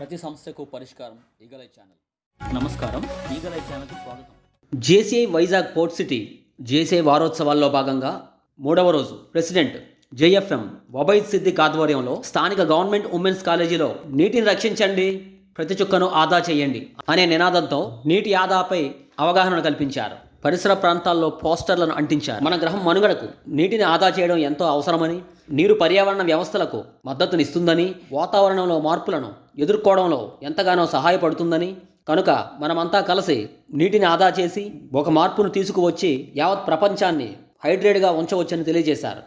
ప్రతి సమస్యకు పరిష్కారం ఈగలై ఛానల్. నమస్కారం, ఈగలై ఛానల్కి స్వాగతం. JCI Vizag port city JCI వారోత్సవాల్లో భాగంగా 3వ రోజు ప్రెసిడెంట్ జేఎఫ్ఎం వబైద్ సిద్దిక్ ఆధ్వర్యంలో స్థానిక గవర్నమెంట్ ఉమెన్స్ కాలేజీలో నీటిని రక్షించండి, ప్రతి చుక్కను ఆదా చేయండి అనే నినాదంతో నీటి ఆదాపై అవగాహన కల్పించారు. పరిసర ప్రాంతాల్లో పోస్టర్లను అంటించారు. మన గ్రహం మనుగడకు నీటిని ఆదా చేయడం ఎంతో అవసరమని, నీరు పర్యావరణ వ్యవస్థలకు మద్దతునిస్తుందని, వాతావరణంలో మార్పులను ఎదుర్కోవడంలో ఎంతగానో సహాయపడుతుందని, కనుక మనమంతా కలిసి నీటిని ఆదా చేసి ఒక మార్పును తీసుకువచ్చి యావత్ ప్రపంచాన్ని హైడ్రేట్గా ఉంచవచ్చని తెలియజేశారు.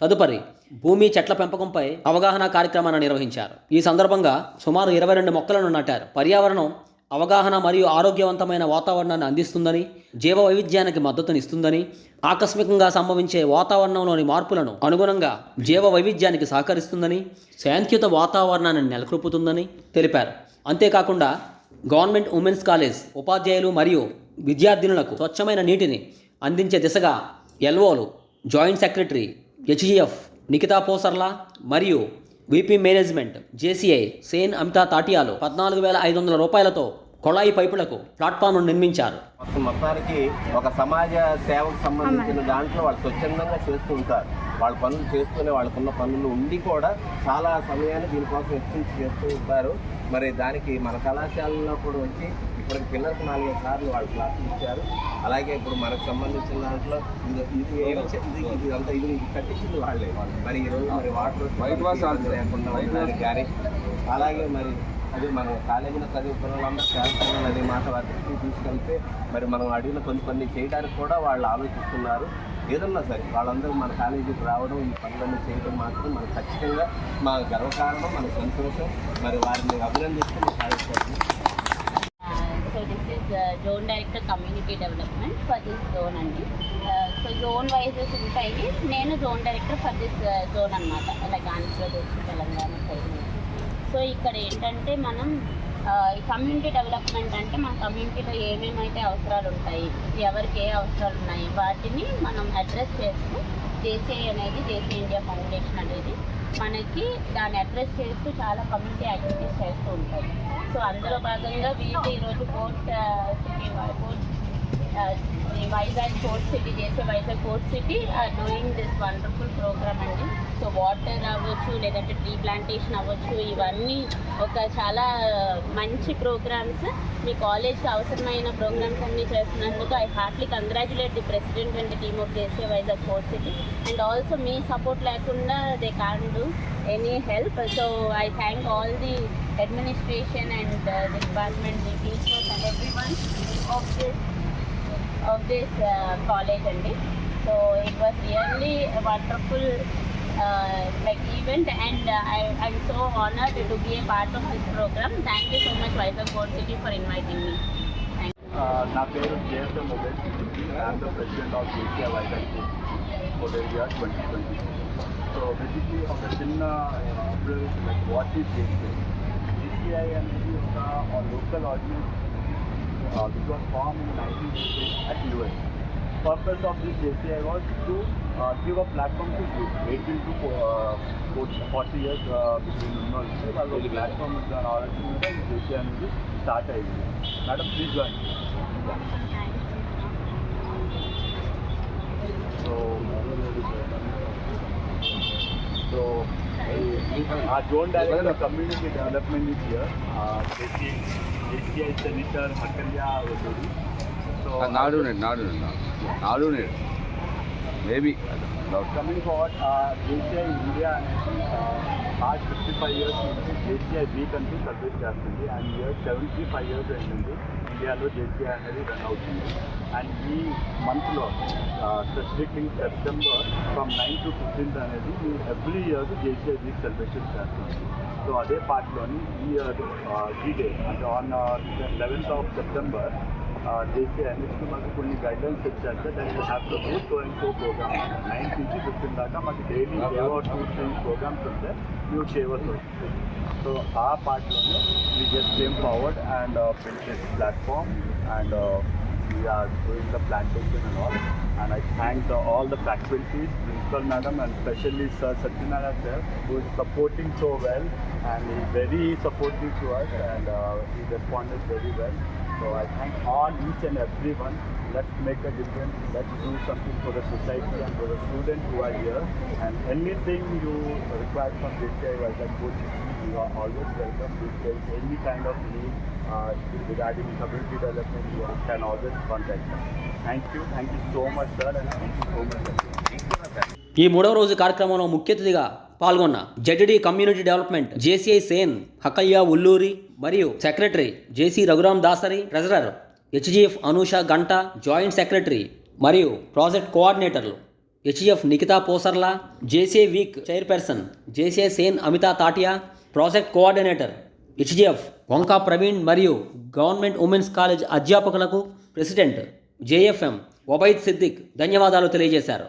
తదుపరి భూమి చెట్ల పెంపకంపై అవగాహన కార్యక్రమాన్ని నిర్వహించారు. ఈ సందర్భంగా సుమారు 22 మొక్కలను నాటారు. పర్యావరణం అవగాహన మరియు ఆరోగ్యవంతమైన వాతావరణాన్ని అందిస్తుందని, జీవ వైవిధ్యానికి మద్దతునిస్తుందని, ఆకస్మికంగా సంభవించే వాతావరణంలోని మార్పులను అనుగుణంగా జీవ వైవిధ్యానికి సహకరిస్తుందని, శాంతియుత వాతావరణాన్ని నెలకొల్పుతుందని తెలిపారు. అంతేకాకుండా గవర్నమెంట్ ఉమెన్స్ కాలేజ్ ఉపాధ్యాయులు మరియు విద్యార్థినులకు స్వచ్ఛమైన నీటిని అందించే దిశగా ఎల్ఓలు, joint secretary HGF Nikitha Posarla మరియు VP management JCI sen Amitha తాటియాలు 14,500 రూపాయలతో కొళాయి పైపులకు ప్లాట్ఫామ్ను నిర్మించారు. మొత్తానికి ఒక సమాజ సేవకు సంబంధించిన దాంట్లో వాళ్ళు స్వచ్ఛందంగా చేస్తూ ఉంటారు. వాళ్ళ పనులు చేస్తూనే వాళ్ళకున్న పనులు ఉండి కూడా చాలా సమయాన్ని దీనికోసం వెచ్చించి చేస్తూ ఉంటారు. మరి దానికి మన కళాశాలలో కూడా వచ్చి ఇప్పటికి పిల్లలకు 4 సార్లు వాళ్ళు క్లాసులు ఇచ్చారు. అలాగే ఇప్పుడు మనకు సంబంధించిన దాంట్లో ఇది కట్టించింది వాళ్ళే. మరి ఈరోజు మరి వాటర్ లేకుండా ఉండడానికి కానీ, అలాగే మరి అదే మన కాలేజీలో చదువుకున్న వాళ్ళందరూ చేస్తున్నారు అనే మాట వాటికి తీసుకెళ్తే మరి మనం అడిగిన కొన్ని చేయడానికి కూడా వాళ్ళు ఆలోచిస్తున్నారు. ఏదన్నా సరే వాళ్ళందరూ మన కాలేజీకి రావడం, ఈ పనులన్నీ చేయడం మాత్రం మనకు ఖచ్చితంగా మా గర్వకారణం, మన సంతోషం. మరి వారిని అభినందిస్తూ So this is Zone Director Community Development for this zone అండి. సో జోన్ వైజెస్ ఉంటాయి. నేను zone director for this zone అనమాట, like Andhra Pradesh, Telangana side. So ఇక్కడ ఏంటంటే మనం ఈ కమ్యూనిటీ డెవలప్మెంట్ అంటే మన కమ్యూనిటీలో ఏమేమైతే అవసరాలు ఉంటాయి, ఎవరికి ఏ అవసరాలు ఉన్నాయి, వాటిని మనం అడ్రస్ చేస్తూ జేసీఐ అనేది, జేసీ ఇండియా ఫౌండేషన్ అనేది మనకి దాన్ని అడ్రస్ చేస్తూ చాలా కమ్యూనిటీ యాక్టివిటీస్ చేస్తూ ఉంటాయి. సో అందులో భాగంగా వీళ్ళు ఈరోజు వైజాగ్ పోర్ట్ సిటీ చేసే Vizag port city doing this wonderful programme అండి. సో వాటర్ అవ్వచ్చు, లేదంటే ట్రీ ప్లాంటేషన్ అవ్వచ్చు, ఇవన్నీ ఒక చాలా మంచి ప్రోగ్రామ్స్. మీ కాలేజ్కి అవసరమైన ప్రోగ్రామ్స్ అన్నీ చేస్తున్నందుకు I heartily congratulate the president and the team of JC Vizag port city. And also మీ సపోర్ట్ లేకుండా they can do any help. So I thank all the administration and the department, the teachers and everyone of this college only. So it was really a wonderful like event, and I'm so honored to be a part of this program. Thank you so much Vizag Port City for inviting me. Thank you. నా పేరు JFM mobile city. I'm the president of JCI Vizag for the year 2020. So basically ఒక చిన్న like what is JCI. JCI అనేది ఒక local organisation which was formed in 1988 at US. Purpose of this JCI was to give a platform to youth 18 to 40 years between university. వాళ్ళ platform ఆలోచన JCI అనేది start అయింది. Madam please join. So our zone director community development is here. JCI Senator Makalya Voduri. So Nadu net. Maybe. Coming forward, JCI India past 55 years నుంచి JCI V country service చేస్తుంది. And year 75 years అయింది ఇండియాలో JCI అనేది run అవుతుంది. And ఈ మంత్లో specifically September from 9 to 15 అనేది every year JCI week celebration చేస్తుంది. సో అదే పార్ట్లోని ఈ ఇయర్ ఈ డే అంటే on 11th of September JCI అనేది మాకు కొన్ని గైడ్లైన్స్ ఇచ్చాక దాన్ని have to do so and so programme 9 నుంచి 15 దాకా మాకు డైలీ 2 or 2 ప్రోగ్రామ్స్ ఉంటే మీరు చేయవలసి వస్తుంది. సో ఆ పార్ట్లోనే we just came forward and build this platform and we are doing the plantation and all. And I thank all the faculties, principal madam, and especially Sir Satyanarayana sir, who is supporting so well, and he is very supportive to us, and he responded very well. So I thank all, each and everyone. Let's make a difference. Let's do something for the society and for the students who are here. And anything you require from JCI Vizag Coach, you are always welcome. If there is any kind of need regarding community development, you can always contact us. Thank you so much, sir, and thank you so much. ఈ మూడవ రోజు కార్యక్రమంలో ముఖ్య అతిథిగా పాల్గొన్న ZD community development JCI sen Hakayya Ulluri మరియు secretary JC Raghuram Dasari, treasurer HGF Anusha Ganta, joint secretary మరియు project కోఆర్డినేటర్లు HGF Nikitha Posarla, JCI week chairperson JCI sen Amitha Tatiya, project coordinator HGF Vanka Praveen మరియు గవర్నమెంట్ ఉమెన్స్ కాలేజ్ అధ్యాపకులకు ప్రెసిడెంట్ జేఎఫ్ఎం ఒబైద్ సిద్దిక్ ధన్యవాదాలు తెలియజేశారు.